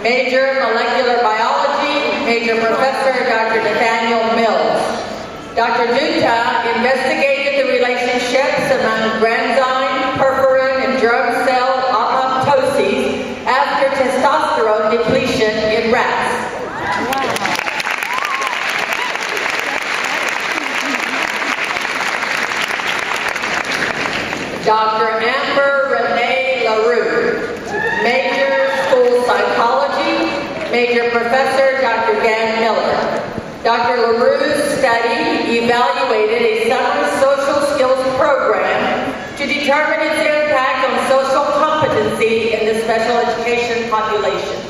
Major Molecular Biology, Major Professor Dr. Nathaniel Mills. Dr. Duta investigated the relationships among granzyme, perforin, and germ cell apoptoses after testosterone depletion in rats. Dr. Amber Renee LaRue, Major School Psychology, Major Professor Dr. Dan Miller. Dr. LaRue's study evaluated a summer social skills program to determine its impact on social competency in the special education population.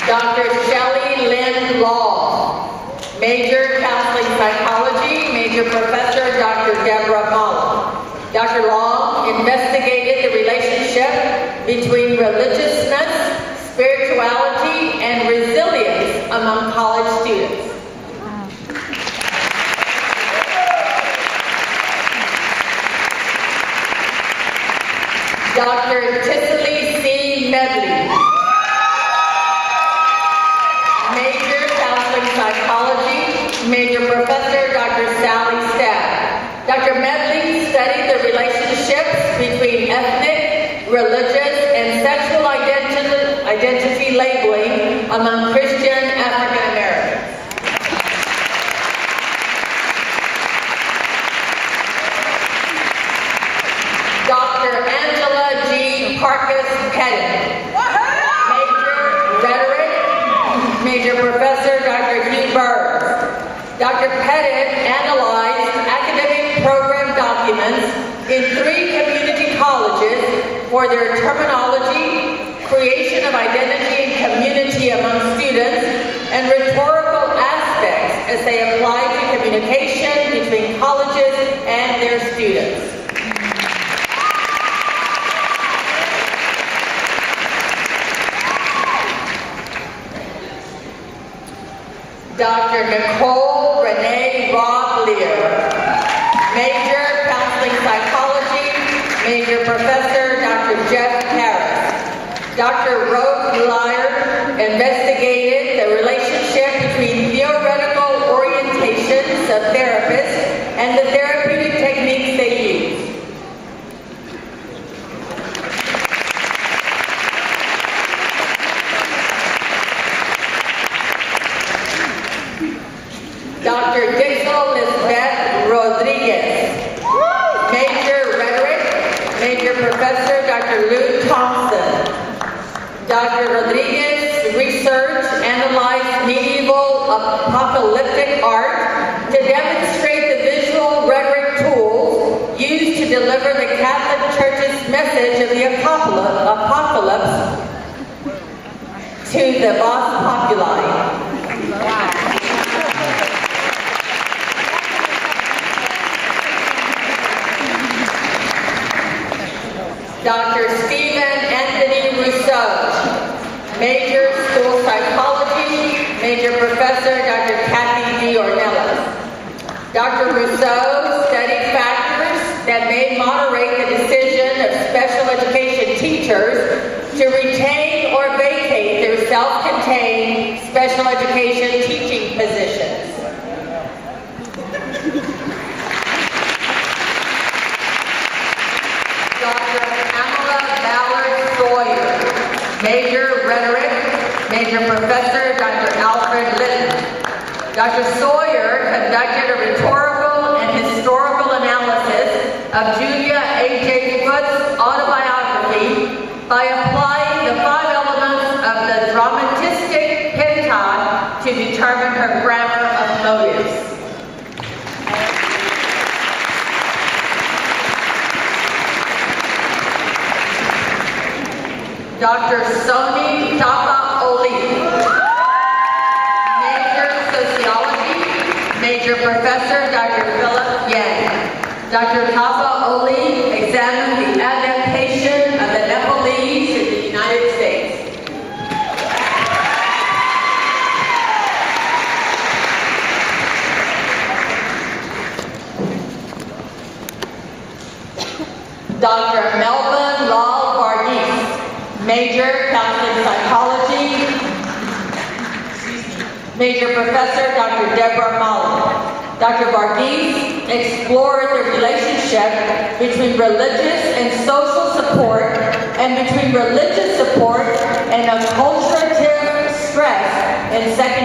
Dr. Shelley Lynn Law, Major Counseling Psychology, Major Professor Dr. Deborah Mullen. Dr. Long investigated the relationship between religiousness, spirituality, and resilience among college students. Dr. Cicely C. Medley, Major Counseling Psychology, Major Professor Dr. Sally Stapp. Dr. Medley studied the relationships between ethnic, religious, and sexual identity labeling among Christian African Americans. Dr. Angela G. Parkus Pettit, Major Rhetoric, Major Professor Dr. Hugh Burns. Dr. Pettit analyzed academic program documents in 3 community colleges for their terminology, creation of identity and community among students, and rhetorical aspects as they apply to communication between colleges and their students. Dr. Nicole Renee Roblier, Major Counseling Psychology, Major Professor Dr. Jeff Harris. Dr. Rose Lyer investigated the relationship between theoretical orientations of therapists and the therapeutic techniques they use. Dr. Dixel Lisbeth Rodriguez, Major Rhetoric, Major Professor Dr. Lou Thompson. Dr. Rodriguez researched, analyzed medieval apocalyptic art to demonstrate the visual rhetoric tools used to deliver the Catholic Church's message of the apocalypse to the Vox Populi. Wow. Dr. Stephen Anthony Rousseau, Major School Psychology, Major Professor Dr. Kathy D. Ornelas. Dr. Rousseau studied factors that may moderate the decision of special education teachers to retain or vacate their self-contained special education teaching positions. Major Rhetoric, Major Professor Dr. Alfred Litton. Dr. Sawyer conducted a rhetorical and historical analysis of Julia A.J. Foote's autobiography by applying the 5 elements of the dramatistic pentateuch to determine her grammar of motives. Dr. Soni Tapa Oli, Major Sociology, Major Professor Dr. Philip Yang. Dr. Tapa Oli examined the adaptation of the Nepalese in the United States. Dr. Melvin Lal Varghese, Major, Counseling Psychology. Major Professor Dr. Deborah Mullen. Dr. Varghese explored the relationship between religious and social support and between religious support and acculturative stress in secondary